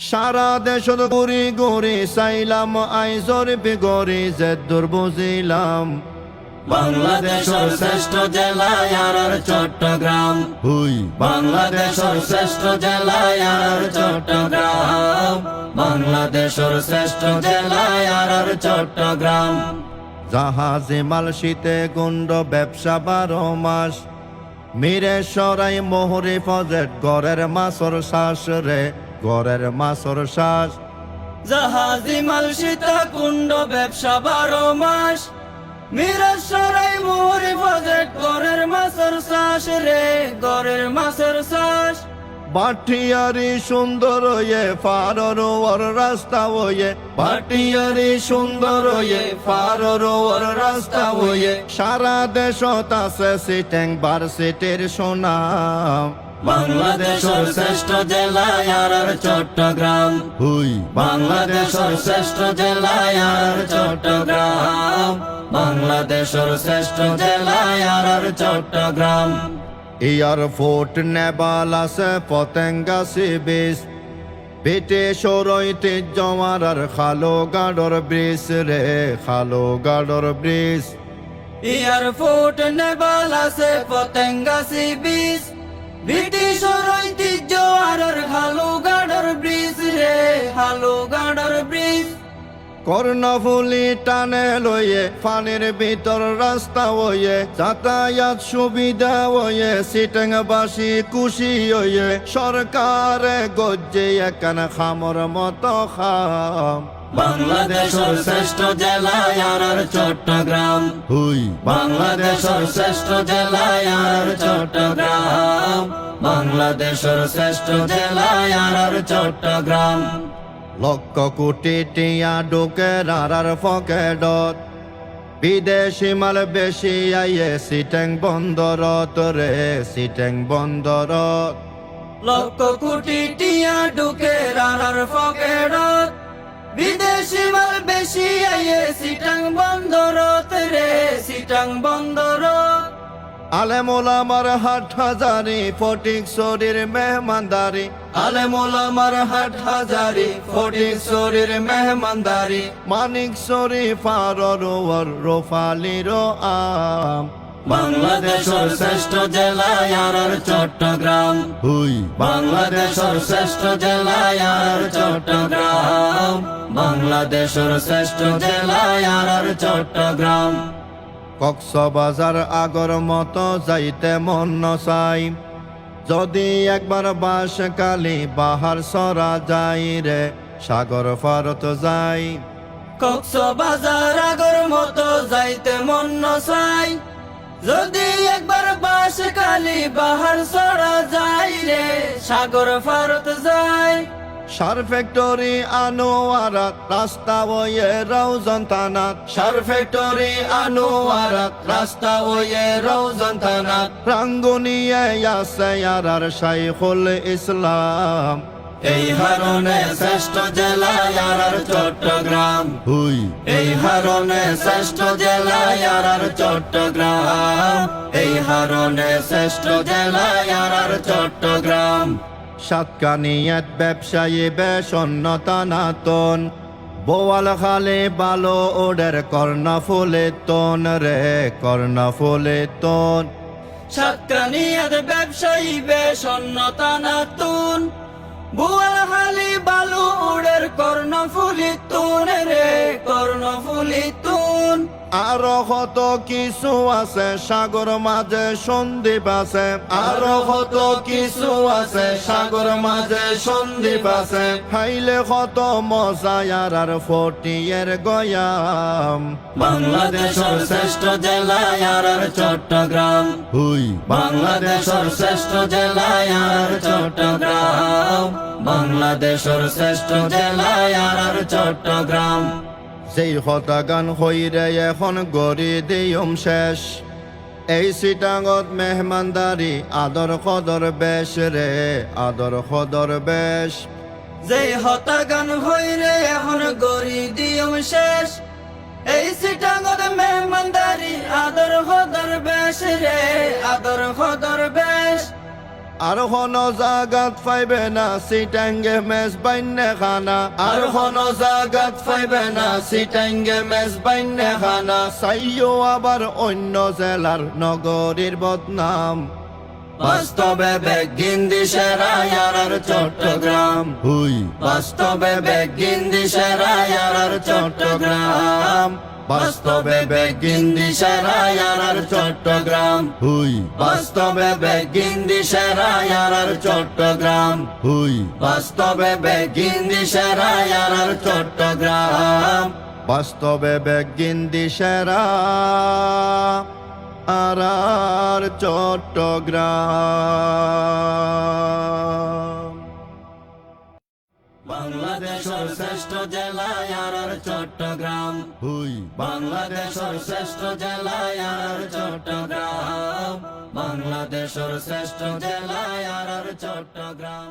সারা দেশ ঘুরি ঘুরি চাইলাম আইজর বিগরি যে দূর বুঝিলাম বাংলাদেশের শ্রেষ্ঠ জেলা আর চট্টগ্রাম। হুই বাংলাদেশের শ্রেষ্ঠ জেলা আর চট্টগ্রাম। বাংলাদেশের শ্রেষ্ঠ জেলা আর চট্টগ্রাম। জাহাজে মাল শীতে গুন্ড ব্যবসা 12 মাস মিরে সরাই মোহরে ফজেট গড়ের মাছর শ্বাস রে গড়ের মাছর শ্বাস জাহাজি মাল সীতা কুণ্ড ব্যবসা 12 মাস মিরসরাই মোহরে ফজেট গড়ের মাছের শ্বাস রে গড়ের মাছের শ্বাস। বাটিয়ারি সুন্দর হয়ে ফারর ওর রাস্তা হয়ে বাটিয়ারি সুন্দর হয়ে ফারর ওর রাস্তা হয়ে সারা দেশত আছে সিটেং ভার্সিটির সুনাম বাংলাদেশের শ্রেষ্ঠ জেলা আর চট্টগ্রাম। হুই বাংলাদেশের শ্রেষ্ঠ জেলা আর চট্টগ্রাম। বাংলাদেশের শ্রেষ্ঠ জেলা আর চট্টগ্রাম। এয়ারপোর্ট নেবাল আছে পতেঙ্গা সি বিচ ব্রিটিশর ঐতিহ্যমার খালো গাড়র ব্রিজ রে খালো গাড়র ব্রিজ এয়ারপোর্ট নেবাল আছে পতেঙ্গা সি বিচ ব্রিটিশর ঐতিহ্য আর হালুগাড়র ব্রিজ রে হালুগাড়র ব্রিজ। কর্ণফুলি টানে লয়ে পানির ভিতর রাস্তা হয়ে যাতায়াত সুবিধা হয়ে সিটেংবাসী খুশি হয়ে সরকারে গজ্জে একান খামর মতো খাম বাংলাদেশের শ্রেষ্ঠ জেলা আর চট্টগ্রাম। হুই বাংলাদেশের শ্রেষ্ঠ জেলা আর চট্টগ্রাম। বাংলাদেশের শ্রেষ্ঠ জেলা আর চট্টগ্রাম। লক্ষ কোটি টিয়া ঢুকে রার পকেটত বিদেশি মাল বেশি আইয়ে সিটেং বন্দরত রে সিটেং বন্দরত লক্ষ কোটি টিয়া ঢুকে রানার পকেটত বিদেশি মাল বেশি আইয়ে সিটাং বন্দরত রে সিটাং বন্দরত। আলেমুলামার হাট হাজারি ফটিক শরীর মেহমানদারি আলেমুলামার হাট হাজারি ফটিক শরীর মেহমানদারি মানিক শরীফ আর রোফালির আম বাংলাদেশের শ্রেষ্ঠ জেলা আর চট্টগ্রাম। হুই বাংলাদেশের শ্রেষ্ঠ জেলা আর চট্টগ্রাম। বাংলাদেশের শ্রেষ্ঠ জেলা আর চট্টগ্রাম। কক্সবাজার আগর মতো যাইতে মন চাই যদি একবার বাঁশখালী বাহার সরা যাই রে সাগর ফারত যাই কক্সবাজার আগর মতো যাইতে মন চাই যদি একবার বাঁশখালী বাহার সরা যাই রে সাগর ফারত যাই। সার ফ্যাক্টরি আনোয়ারাত রাস্তা হয়ে রওজন থানাত সার ফ্যাক্টরি আনোয়ারাত রাস্তা হয়ে রওজন থানাত রাঙ্গুনিয়ে আছে আর শাইখুল ইসলাম এই হারনে শ্রেষ্ঠ জেলা আর চট্টগ্রাম। হুই এই হারনে শ্রেষ্ঠ জেলা আর চট্টগ্রাম। এই হারনে শ্রেষ্ঠ জেলা আর চট্টগ্রাম। সাতকানিয়াত ব্যবসায়ী বেসন্নতা নাতন বোয়াল খালে বালো ওডের কর্ণফুলে তন রে কর্ণফুলে তন সাতকানিয়াত ব্যবসায়ী বেসন্নতা নাতুন বোয়ালখালী বালু উড়ের কর্ণফুলি তুন রে কর্ণফুলি তুন। আরো কত কিছু আছে সাগর মাঝে সন্দ্বীপ আছে আরো কত কিছু আছে সাগর মাঝে সন্দ্বীপ আছে খাইলে কত মজা আর ফটিয়ের গয়াম বাংলাদেশের শ্রেষ্ঠ জেলা আর চট্টগ্রাম। হুই বাংলাদেশের শ্রেষ্ঠ জেলা আর চট্টগ্রাম। বাংলাদেশের শ্রেষ্ঠ জেলা আর চট্টগ্রাম। যেই হতা গান হইরে এখন গড়ি দিয়ম শেষ এই সিটাঙত মেহমানদারি আদর কদর বেশ রে আদর কদর বেশ যেই হতাগান হইরে এখন গড়ি দিয়ম শেষ এই সিটাঙত মেহমানদারি আদর হদর বেশ রে আদর হদর বেশ। আর হন জাগাত পাইবে না সিটাঙ্গে মেজ বাইন্যে খানা আর হন জাগাত পাইবে না সিটাঙ্গে মেজ বাইন্যে খানা সাইও আবার অন্য জেলার নগরীর বদনাম বাস্তবে বেগিন্দি সেরায়ার চট্টগ্রাম হুই বাস্তবে বেগিন্দি সেরায়ার চট্টগ্রাম বাস্তবে বেগিন্দি সেরায়ার চট্টগ্রাম হুই বাস্তবে বেগিন্দি সেরায়ার চট্টগ্রাম হুই বাস্তবে বেগিন্দি সেরায়ার চট্টগ্রাম বাস্তবে বেগিন্দি সেরা আর চট্টগ্রাম বাংলাদেশের শ্রেষ্ঠ জেলা আর চট্টগ্রাম হুই বাংলাদেশের শ্রেষ্ঠ জেলা আর চট্টগ্রাম বাংলাদেশের শ্রেষ্ঠ জেলা আর চট্টগ্রাম